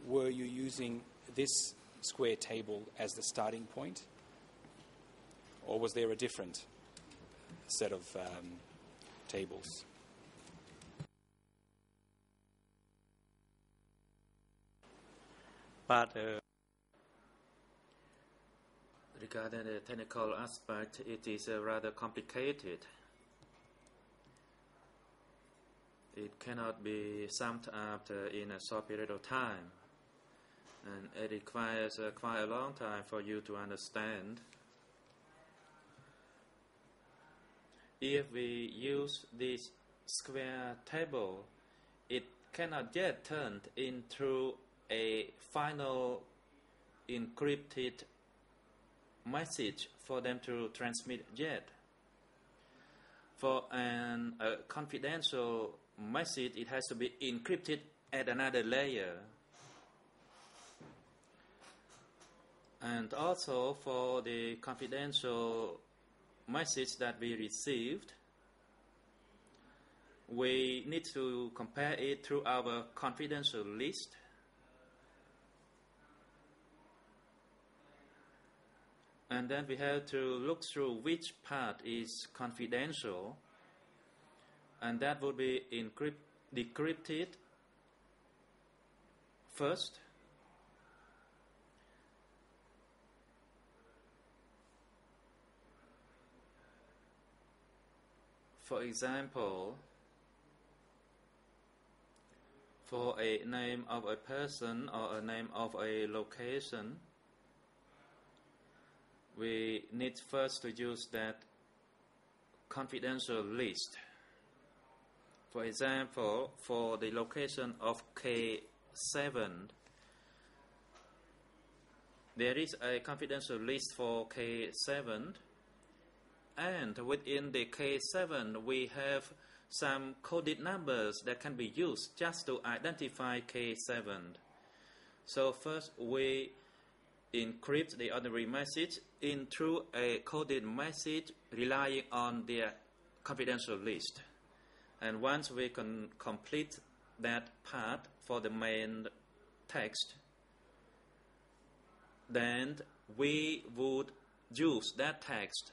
were you using this square table as the starting point? Or was there a different set of tables? But Regarding the technical aspect, it is rather complicated. It cannot be summed up in a short period of time, and it requires quite a long time for you to understand. If we use this square table, it cannot yet turn into a final encrypted message for them to transmit yet. For a confidential message, it has to be encrypted at another layer. And also for the confidential message that we received, we need to compare it through our confidential list. And then we have to look through which part is confidential, and that will be decrypted first. For example, for a name of a person or a name of a location, we need first to use that confidential list. For example, for the location of K7, there is a confidential list for K7, and within the K7 we have some coded numbers that can be used just to identify K7. So first we encrypt the ordinary message into a coded message relying on their confidential list. And once we can complete that part for the main text, then we would use that text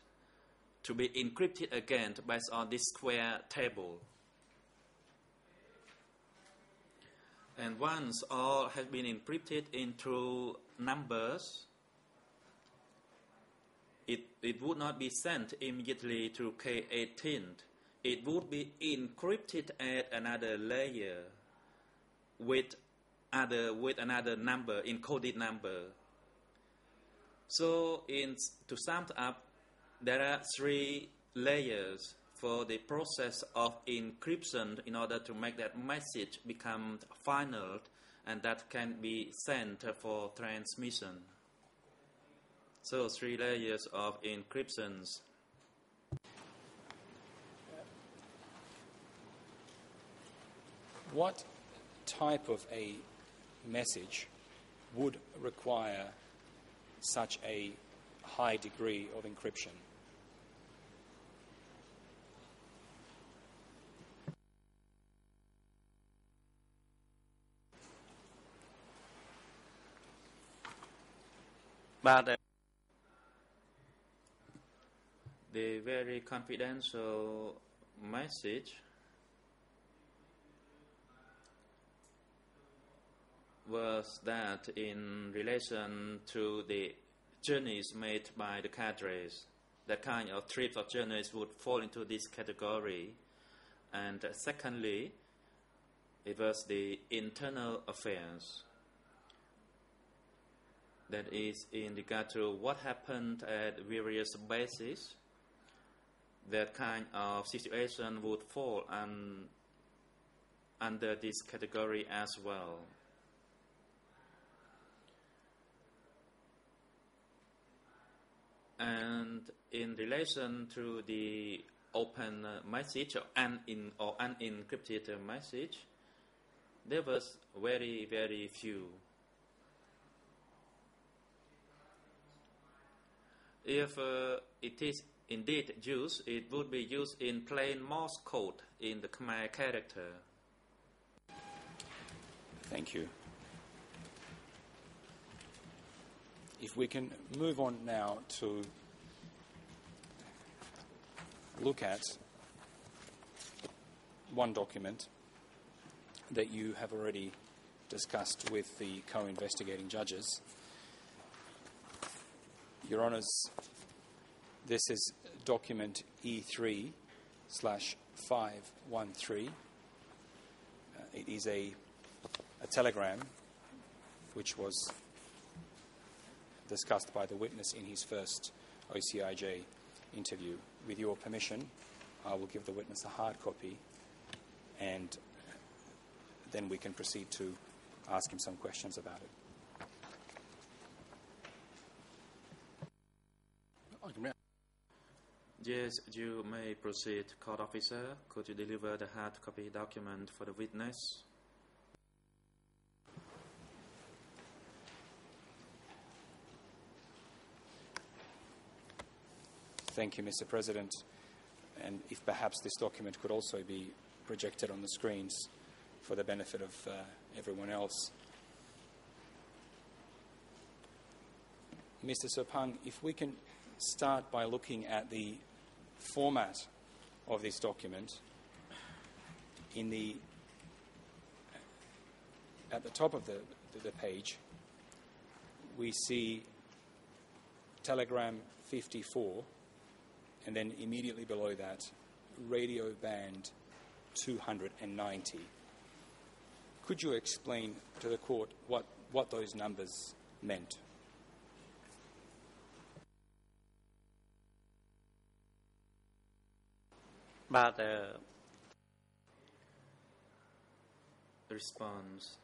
to be encrypted again based on this square table. And once all has been encrypted into numbers, it would not be sent immediately to K18. It would be encrypted at another layer with another number, encoded number. So to sum up, there are 3 layers for the process of encryption in order to make that message become final and that can be sent for transmission. So 3 layers of encryptions. What type of a message would require such a high degree of encryption? but The very confidential message was that in relation to the journeys made by the cadres, that kind of trips or journeys would fall into this category. And secondly, it was the internal affairs. That is in regard to what happened at various bases. That kind of situation would fall under this category as well. And in relation to the open message or unencrypted message, there was very, very few. If it is indeed used, it would be used in plain Morse code in the Khmer character. Thank you. If we can move on now to look at one document that you have already discussed with the co-investigating judges. Your Honours, this is document E3/513. It is a telegram which was discussed by the witness in his first OCIJ interview. With your permission, I will give the witness a hard copy, and then we can proceed to ask him some questions about it. Yes, you may proceed, court officer. Could you deliver the hard copy document for the witness? Thank you, Mr. President. And if perhaps this document could also be projected on the screens for the benefit of everyone else. Mr. Sopang, if we can start by looking at the format of this document. At the top of the page, we see telegram 54, and then immediately below that, radio band 290. Could you explain to the court what those numbers meant? But response.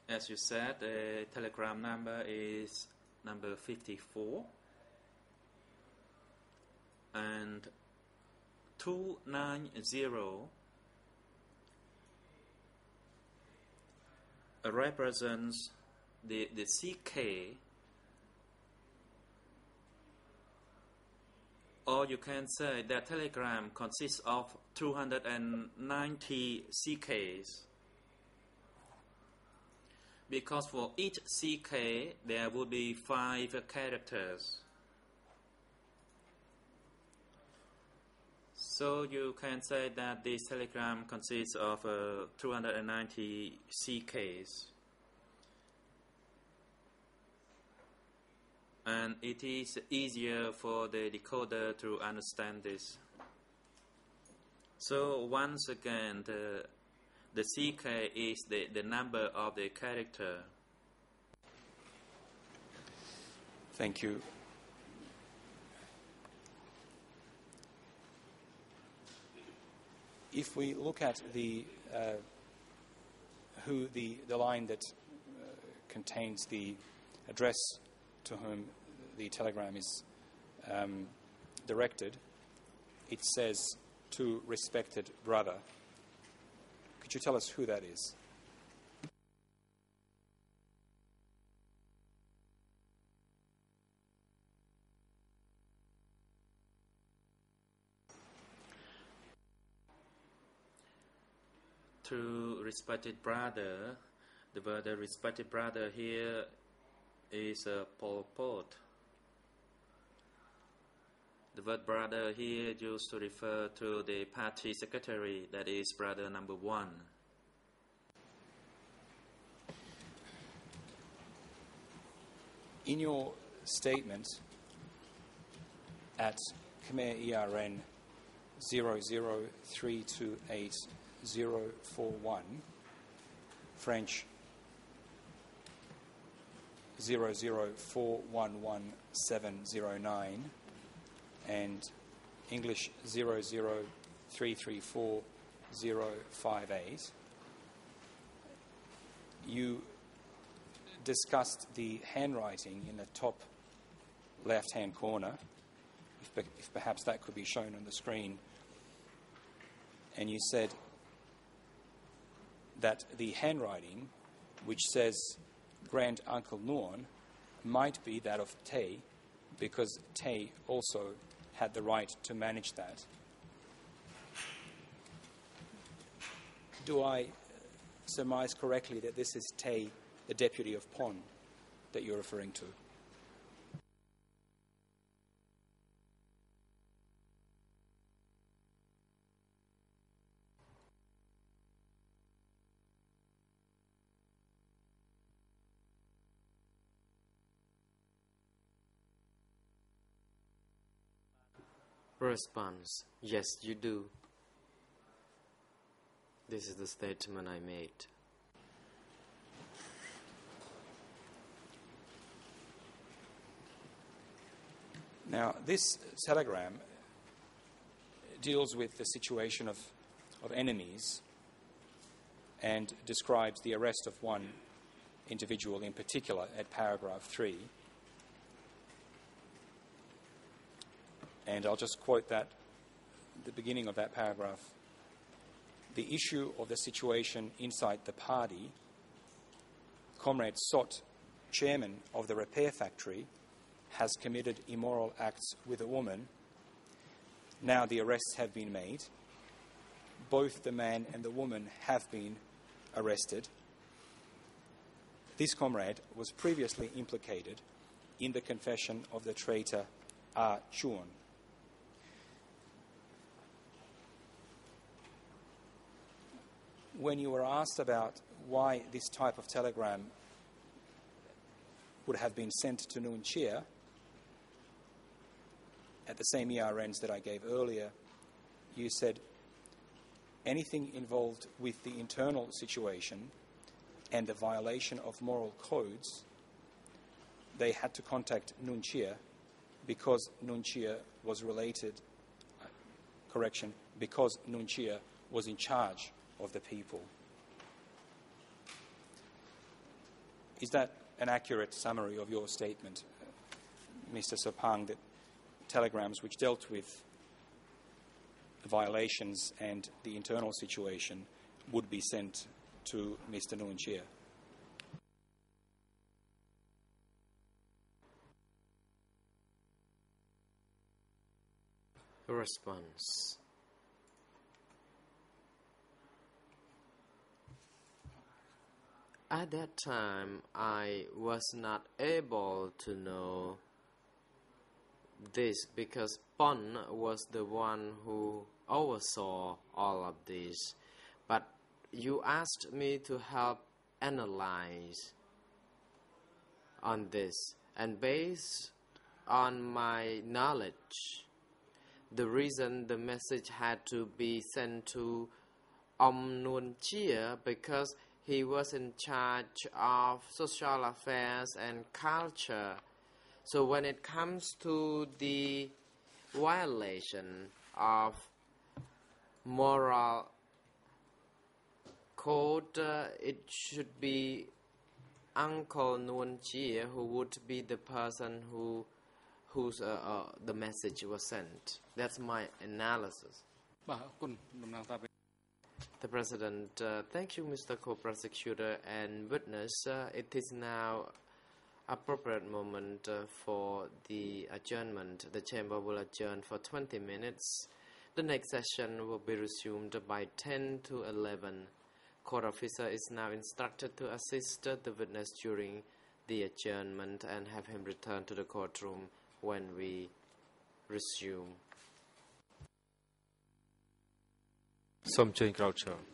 As you said, the telegram number is number 54 and 290 represents the CK, or you can say that telegram consists of 290 CKs, because for each CK there would be 5 characters. So you can say that this telegram consists of 290 CKs. And it is easier for the decoder to understand this. So once again, the CK is the number of the character. Thank you. If we look at the line that contains the address to whom the telegram is directed, it says, "To respected brother." Could you tell us who that is? To respected brother, the word respected brother here is Pol Pot. The word brother here used to refer to the party secretary, that is brother number 1. In your statement at Khmer ERN 00328-041, French 00411-709, and English 00334-058, you discussed the handwriting in the top left-hand corner, if perhaps that could be shown on the screen, and you said that the handwriting, which says Grand Uncle Nuon, might be that of Tay, because Tay also had the right to manage that. Do I surmise correctly that this is Tay, the deputy of Pon, that you're referring to? Response: yes, you do. This is the statement I made. Now, this telegram deals with the situation of enemies and describes the arrest of one individual in particular at paragraph 3. And I'll just quote that, the beginning of that paragraph. The issue of the situation inside the party, Comrade Sot, chairman of the repair factory, has committed immoral acts with a woman. Now the arrests have been made. Both the man and the woman have been arrested. This comrade was previously implicated in the confession of the traitor Ah Chuan. When you were asked about why this type of telegram would have been sent to Nuon Chea at the same ERNs that I gave earlier, you said anything involved with the internal situation and the violation of moral codes, they had to contact Nuon Chea because Nuon Chea was related, because Nuon Chea was in charge of the people. Is that an accurate summary of your statement, Mr. Sopang, that telegrams which dealt with violations and the internal situation would be sent to Mr. Nuon Chea? Response: at that time, I was not able to know this because Pon was the one who oversaw all of this. But you asked me to help analyze on this, and based on my knowledge, the reason the message had to be sent to Nuon Chea because he was in charge of social affairs and culture. So when it comes to the violation of moral code, it should be Uncle Nuon Chea who would be the person whose the message was sent. That's my analysis. The President, thank you, Mr. Co-Prosecutor and Witness. It is now appropriate moment for the adjournment. The Chamber will adjourn for 20 minutes. The next session will be resumed by 10 to 11. Court officer is now instructed to assist the witness during the adjournment and have him return to the courtroom when we resume. សូមអញ្ជើញក្រោកឈរ